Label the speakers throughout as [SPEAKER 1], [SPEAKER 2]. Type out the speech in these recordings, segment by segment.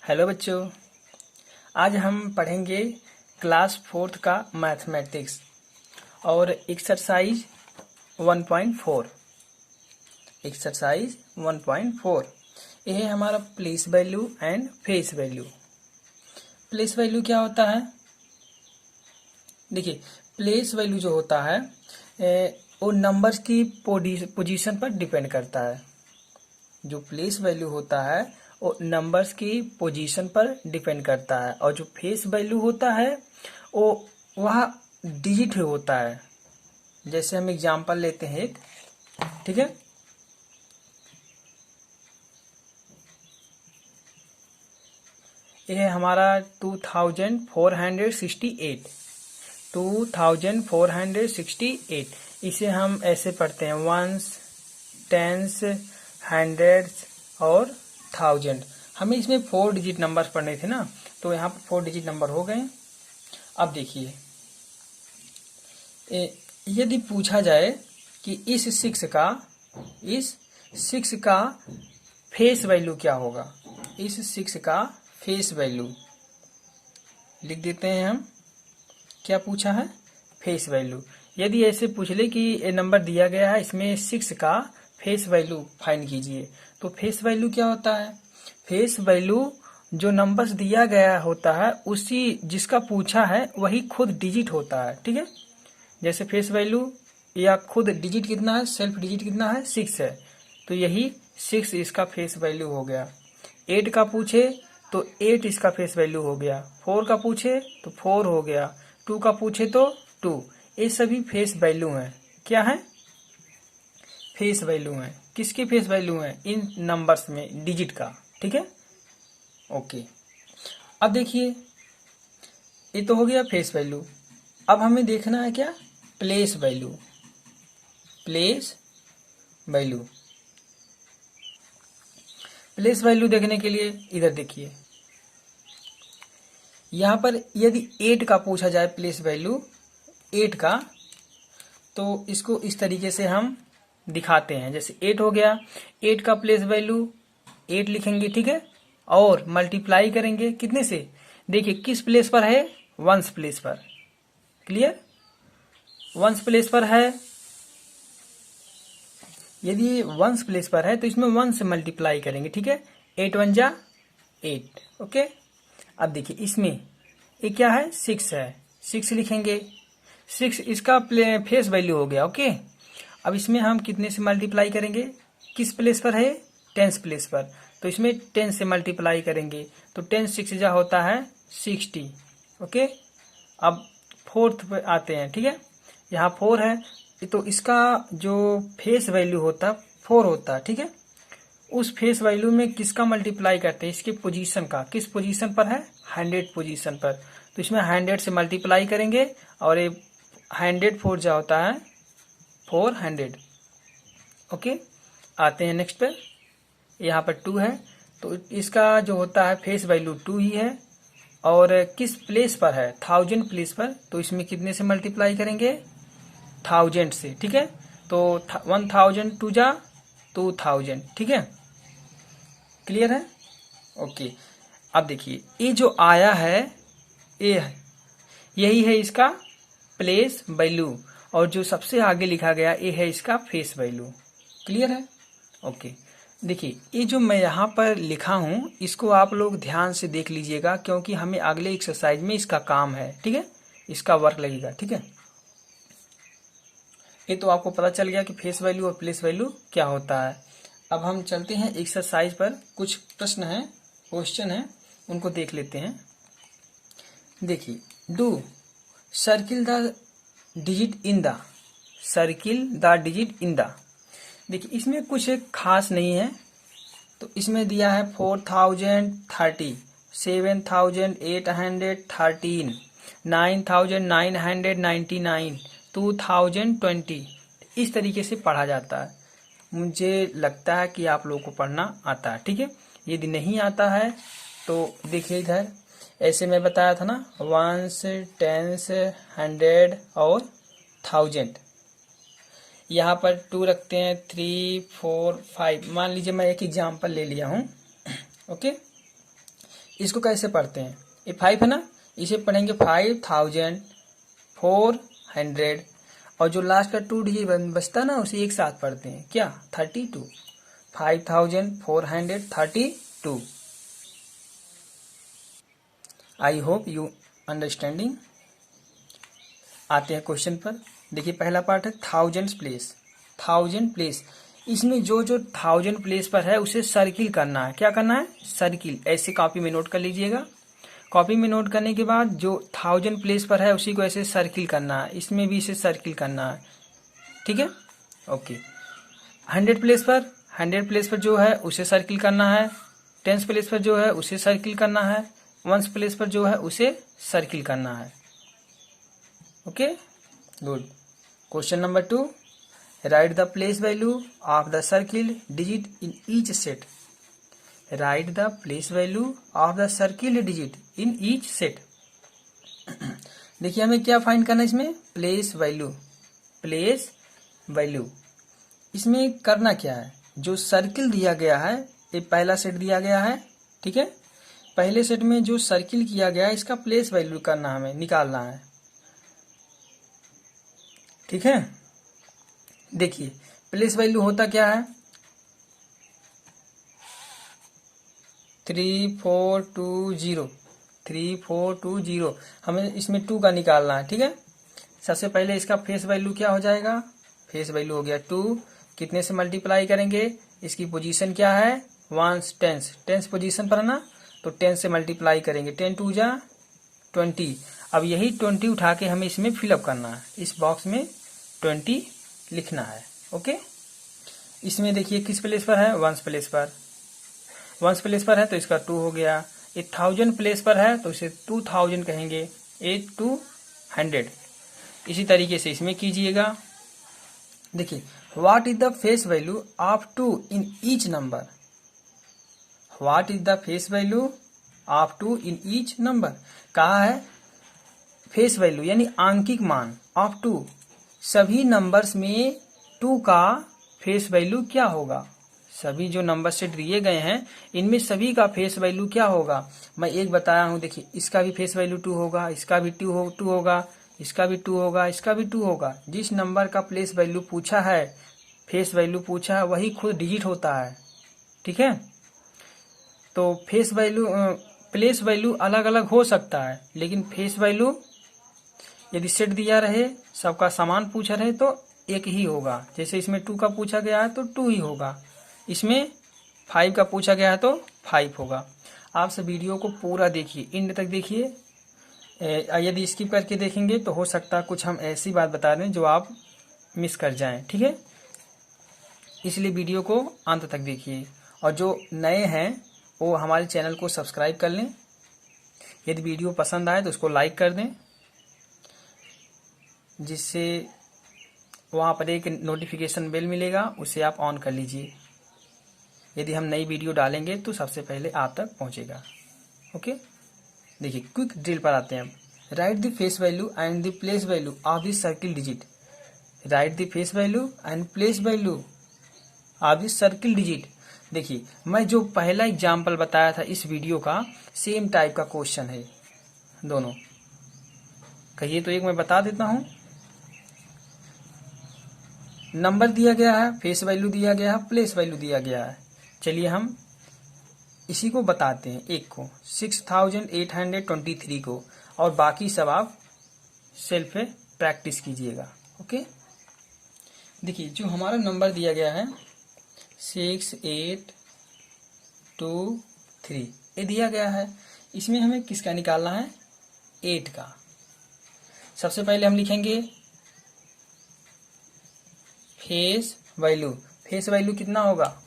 [SPEAKER 1] Hello बच्चों, आज हम पढ़ेंगे क्लास 4th का मैथमेटिक्स और एक्सरसाइज 1.4। एक्सरसाइज 1.4 यह है हमारा place value and face value. Place value क्या होता है? देखिए, प्लेस वैल्यू जो होता है वो नंबर्स की पोजीशन पर डिपेंड करता है। जो प्लेस वैल्यू होता है वो नंबर्स की पोजीशन पर डिपेंड करता है, और जो फेस वैल्यू होता है वो वह डिजिट होता है। जैसे हम एग्जांपल लेते हैं एक, ठीक है। यह है हमारा 2468। इसे हम ऐसे पढ़ते हैं वंस, टेंस, हंड्रेड्स और थाउजेंड। हमें इसमें 4 डिजिट नंबर पढ़ने थे ना, तो यहाँ पर 4 डिजिट नंबर हो गए। अब देखिए, यदि पूछा जाए कि इस 6 का फेस वैल्यू क्या होगा, इस 6 का फेस वैल्यू लिख देते हैं हम। क्या पूछा है? Face value. यदि ऐसे पूछ ले कि ये नंबर दिया गया है, इसमें 6 का फेस वैल्यू फाइंड कीजिए, तो फेस वैल्यू क्या होता है? फेस वैल्यू जो नंबर्स दिया गया होता है उसी जिसका पूछा है वही खुद डिजिट होता है, ठीक है। जैसे फेस वैल्यू या खुद डिजिट कितना है, सेल्फ डिजिट कितना है, 6 है, तो यही 6 इसका फेस वैल्यू हो गया। 8 का पूछे तो 8 इसका फेस वैल्यू हो गया। 4 का पूछे तो 4 हो गया। 2 का पूछे तो 2। ये सभी फेस वैल्यू हैं। क्या है? फेस वैल्यू है। किसके फेस वैल्यू है? इन नंबर्स में डिजिट का, ठीक है। ओके, अब देखिए, ये तो हो गया फेस वैल्यू। अब हमें देखना है क्या? Place value. Place value, place value देखने के लिए इधर देखिए, यहां पर यदि 8 का पूछा जाए प्लेस वैल्यू 8 का, तो इसको इस तरीके से हम दिखाते हैं। जैसे 8 हो गया, 8 का प्लेस वैल्यू 8 लिखेंगे, ठीक है, और मल्टीप्लाई करेंगे कितने से? देखिए किस प्लेस पर है? वंस प्लेस पर। क्लियर? वंस प्लेस पर है। यदि वंस प्लेस पर है तो इसमें 1 से मल्टीप्लाई करेंगे, ठीक है। 8 1 जा 8। ओके, अब देखिए इसमें ये क्या है? 6 है, 6 लिखेंगे। 6 इसका फेस वैल्यू हो गया। ओके, अब इसमें हम कितने से मल्टीप्लाई करेंगे? किस प्लेस पर है? 10 प्लेस पर, तो इसमें 10 से मल्टीप्लाई करेंगे, तो 10 6 जा होता है 60। ओके, अब 4th पे आते हैं, ठीक है। यहाँ 4 है, तो इसका जो फेस वैल्यू होता 4 होता, ठीक है। उस फेस वैल्यू में किसका मल्टीप्लाई करते हैं? इसके पोजीशन का। किस पोजीशन पर है? 100 पोजीशन पर, तो इसमें 100 से मल्टीप्लाई करेंगे, और ये 100 4 जा होता है 400। ओके, आते हैं नेक्स्ट पे। यहाँ पर 2 है, तो इसका जो होता है फेस वैल्यू 2 ही है, और किस प्लेस पर है? 1000 प्लेस पर, तो इसमें कितने से मल्टीप्लाई करेंगे? 1000 से, ठीक है। तो 1000 2 जा 2000, ठीक है। क्लियर है? ओके, अब देखिए ये जो आया है ये है, यही है इसका प्लेस वैल्यू, और जो सबसे आगे लिखा गया ये है इसका फेस वैल्यू। क्लियर है? ओके, देखिए ये जो मैं यहाँ पर लिखा हूँ इसको आप लोग ध्यान से देख लीजिएगा, क्योंकि हमें अगले एक्सरसाइज में इसका काम है, ठीक है, इसका वर्क लगेगा, ठीक है। ये तो आपको पता चल गया कि फेस वैल्यू और प्लेस वैल्यू क्या होता है। अब हम चलते हैं एक्सरसाइज पर। कुछ प्रश्न है, क्वेश्चन है, उनको देख लेते हैं। देखिए, do circle the digit in the, circle the digit in the. देखिए इसमें कुछ खास नहीं है, तो इसमें दिया है 4030, 7813, 9999, 2020। इस तरीके से पढ़ा जाता है। मुझे लगता है कि आप लोगों को पढ़ना आता है, ठीक है। यदि नहीं आता है तो देखिए इधर, ऐसे मैं बताया था ना, वंस, टेंस, 100 और 1000। यहाँ पर 2 रखते हैं, 3 4 5। मान लीजिए मैं एक एग्जाम्पल ले लिया हूँ। ओके, इसको कैसे पढ़ते हैं, ये 5 है ना, इसे पढ़ेंगे 5400 और जो लास्ट का 2 डिजिट बचता ना उसे एक साथ पढ़ते हैं क्या, 32, 5432। I hope you understanding. आते हैं क्वेश्चन पर। देखिए पहला पार्ट है थाउजेंड प्लेस। थाउजेंड प्लेस, इसमें जो जो 1000 प्लेस पर है उसे सर्किल करना है। क्या करना है, सर्किल। ऐसे कॉपी में नोट कर लीजिएगा। कॉपी में नोट करने के बाद जो 1000 प्लेस पर है उसी को ऐसे सर्किल करना है, इसमें भी इसे सर्किल करना है, ठीक है, ओके। 100 प्लेस पर जो है उसे सर्किल करना है, 10 प्लेस पर जो है उसे सर्किल करना है, 1 प्लेस पर जो है उसे सर्किल करना है, okay, good. Question number 2, right the place value of the circle digit in each set. Right the place value of the circle digit in each set. देखिए हमें क्या फाइंड करना है इसमें, प्लेस वैल्यू। प्लेस वैल्यू इसमें करना क्या है, जो सर्किल दिया गया है, ये पहला सेट दिया गया है, ठीक है, पहले सेट में जो सर्किल किया गया है इसका प्लेस वैल्यू करना, हमें निकालना है, ठीक है। देखिए प्लेस वैल्यू होता क्या है, 3420 हमें इसमें 2 का निकालना है, ठीक है। सबसे पहले इसका फेस वैल्यू क्या हो जाएगा, फेस वैल्यू हो गया 2, कितने से मल्टीप्लाई करेंगे, इसकी पोजीशन क्या है 1 टेंस पोजीशन पर है ना, तो 10 से मल्टीप्लाई करेंगे, 10 2 जा 20। अब यही 20 उठा के हमें इसमें फिलअप करना है, इस बॉक्स में 20 लिखना है, ओके। इसमें देखिए किस प्लेस पर है, 1 प्लेस पर, 1 प्लेस पर है तो इसका 2 हो गया। 1000 प्लेस पर है तो इसे 2000 कहेंगे, 8 to 100। इसी तरीके से इसमें कीजिएगा। देखिए what is the face value of 2 in each number. What is the face value of 2 in each number, कहा है फेस वैल्यू यानी आंकिक मान ऑफ 2, सभी नंबर्स में 2 का फेस वैल्यू क्या होगा। सभी जो नंबर सेट दिए गए हैं इनमें सभी का फेस वैल्यू क्या होगा, मैं एक बताया हूं। देखिए इसका भी फेस वैल्यू 2 होगा, इसका भी 2 होगा, इसका भी 2 होगा, इसका भी 2 होगा। जिस नंबर का प्लेस वैल्यू पूछा है, फेस वैल्यू पूछा है, वही खुद डिजिट होता है, ठीक है। तो फेस वैल्यू प्लेस वैल्यू अलग अलग हो सकता है, लेकिन फेस वैल्यू यदि सेट दिया रहे, सबका समान पूछा रहे तो एक ही होगा। जैसे इसमें 2 का पूछा गया है तो 2 ही होगा, इसमें 5 का पूछा गया है तो 5 होगा। आप सब वीडियो को पूरा देखिए, एंड तक देखिए। यदि स्किप करके देखेंगे तो हो सकता है कुछ हम ऐसी बात बता दें जो आप मिस कर जाएं, ठीक है। इसलिए वीडियो को अंत तक देखिए, और जो नए हैं वो हमारे चैनल को सब्सक्राइब कर लें। यदि वीडियो पसंद आए तो उसको लाइक कर दें, जिससे वहाँ पर एक नोटिफिकेशन बेल मिलेगा, उसे आप ऑन कर लीजिए। यदि हम नई वीडियो डालेंगे तो सबसे पहले आप तक पहुँचेगा, ओके। देखिए क्विक ड्रिल पर आते हैं। Right the face value and the place value of the circle digit. Right the face value and place value of the circle digit. देखिए मैं जो पहला एग्जाम्पल बताया था इस वीडियो का, सेम टाइप का क्वेश्चन है दोनों। कहिए तो एक मैं बता देता हूं। नंबर दिया गया है, फेस वैल्यू दिया गया है, प्लेस वैल्यू दिया गया है। चलिए हम इसी को बताते हैं, एक को 6823 को, और बाकी सब आप सेल्फ पे प्रैक्टिस कीजिएगा, ओके। देखिए जो हमारा नंबर दिया गया है 6823 ये दिया गया है, इसमें हमें किसका निकालना है, 8 का। सबसे पहले हम लिखेंगे फेस वैल्यू। फेस वैल्यू कितना होगा,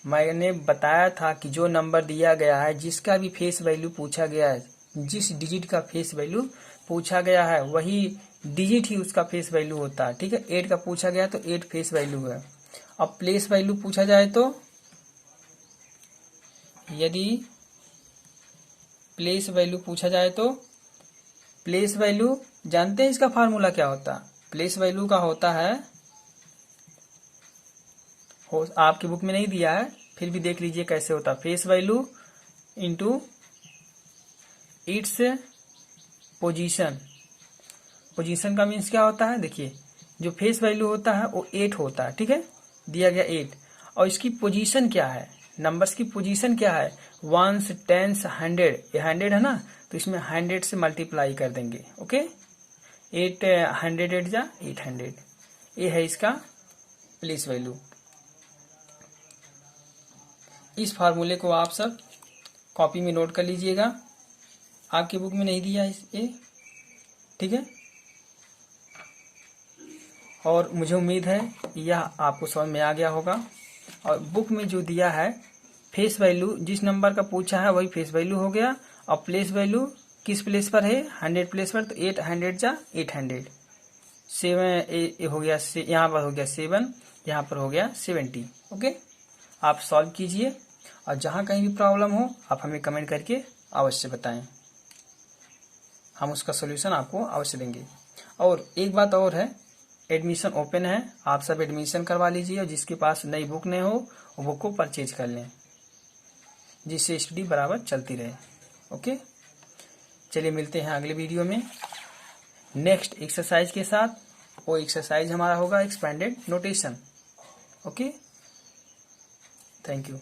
[SPEAKER 1] मैंने बताया था कि जो नंबर दिया गया है, जिसका भी फेस वैल्यू पूछा गया है, जिस डिजिट का फेस वैल्यू पूछा गया है वही डिजिट ही उसका फेस वैल्यू होता है, ठीक है। 8 का पूछा गया तो 8 फेस वैल्यू है। अब प्लेस वैल्यू पूछा जाए तो, यदि प्लेस वैल्यू पूछा जाए तो, प्लेस वैल्यू जानते हैं इसका फार्मूला क्या होता है। प्लेस वैल्यू का होता है, आपकी बुक में नहीं दिया है, फिर भी देख लीजिए कैसे होता है। Face value into its position. Position का मीन्स क्या होता है, देखिए जो फेस वैल्यू होता है वो 8 होता है, ठीक है, दिया गया 8, और इसकी पोजीशन क्या है, नंबर्स की पोजीशन क्या है, 1s 10s 100, ये 100 है ना, तो इसमें 100 से मल्टीप्लाई कर देंगे। ओके, 800 8 जा 800, ये है इसका प्लेस वैल्यू। इस फार्मूले को आप सब कॉपी में नोट कर लीजिएगा, आपकी बुक में नहीं दिया ये, ठीक है। और मुझे उम्मीद है यह आपको समझ में आ गया होगा। और बुक में जो दिया है फेस वैल्यू, जिस नंबर का पूछा है वही फेस वैल्यू हो गया, और प्लेस वैल्यू किस प्लेस पर है, 100 प्लेस पर, तो 800 जा 800, 7 हो गया, यहाँ पर हो गया 7, यहाँ पर हो गया 70। ओके, आप सॉल्व कीजिए, और जहाँ कहीं भी प्रॉब्लम हो आप हमें कमेंट करके अवश्य बताएं, हम उसका सोल्यूशन आपको अवश्य देंगे। और एक बात और है, एडमिशन ओपन है, आप सब एडमिशन करवा लीजिए, और जिसके पास नई बुक नहीं हो वो बुक को परचेज कर लें, जिससे स्टडी बराबर चलती रहे। ओके, चलिए मिलते हैं अगले वीडियो में नेक्स्ट एक्सरसाइज के साथ। वो एक्सरसाइज हमारा होगा expanded notation. Okay, thank you.